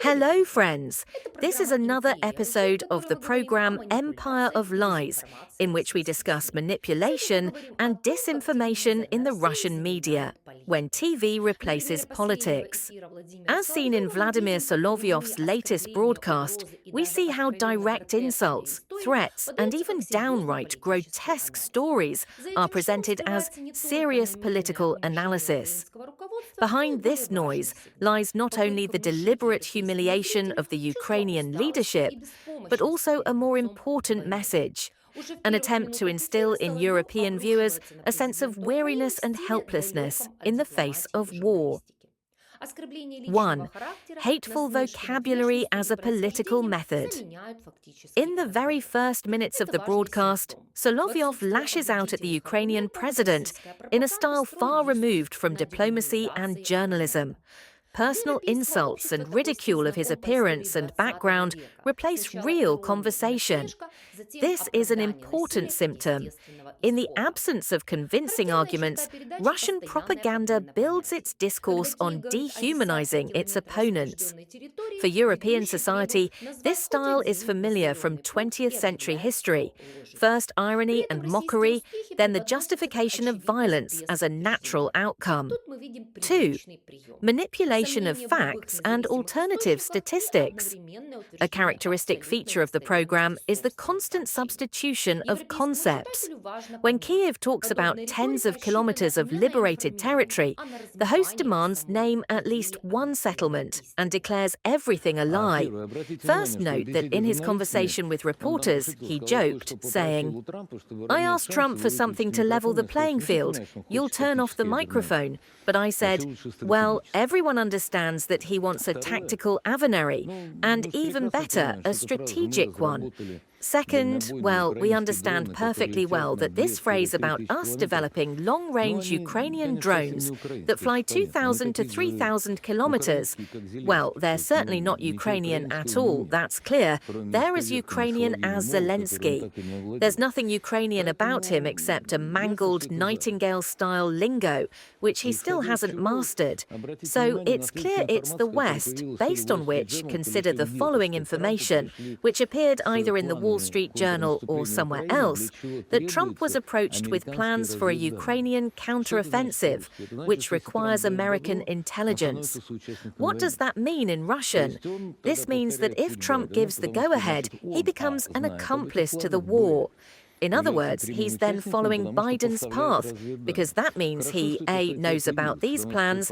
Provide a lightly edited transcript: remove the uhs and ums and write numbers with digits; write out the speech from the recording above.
Hello, friends! This is another episode of the program Empire of Lies, in which we discuss manipulation and disinformation in the Russian media, when TV replaces politics. As seen in Vladimir Solovyov's latest broadcast, we see how direct insults, threats, and even downright grotesque stories are presented as serious political analysis. Behind this noise lies not only the deliberate humiliation of the Ukrainian leadership, but also a more important message: an attempt to instill in European viewers a sense of weariness and helplessness in the face of war. 1. Hateful vocabulary as a political method. In the very first minutes of the broadcast, Solovyov lashes out at the Ukrainian president in a style far removed from diplomacy and journalism. Personal insults and ridicule of his appearance and background replace real conversation. This is an important symptom. In the absence of convincing arguments, Russian propaganda builds its discourse on dehumanizing its opponents. For European society, this style is familiar from 20th century history. First irony and mockery, then the justification of violence as a natural outcome. 2. Manipulation of facts and alternative statistics. A characteristic feature of the program is the constant substitution of concepts. When Kiev talks about tens of kilometers of liberated territory, the host demands name at least one settlement and declares everything a lie. First, note that in his conversation with reporters, he joked, saying, "I asked Trump for something to level the playing field. You'll turn off the microphone." But I said, well, everyone understands that he wants a tactical Avenary, and even better, a strategic one. Second, well, we understand perfectly well that this phrase about us developing long-range Ukrainian drones that fly 2,000 to 3,000 kilometers, well, they're certainly not Ukrainian at all, that's clear. They're as Ukrainian as Zelensky. There's nothing Ukrainian about him except a mangled Nightingale-style lingo, which he still hasn't mastered. So it's clear it's the West, based on which, consider the following information, which appeared either in the Wall Street Journal or somewhere else, that Trump was approached with plans for a Ukrainian counteroffensive, which requires American intelligence. What does that mean in Russian? This means that if Trump gives the go-ahead, he becomes an accomplice to the war. In other words, he's then following Biden's path, because that means he A. knows about these plans,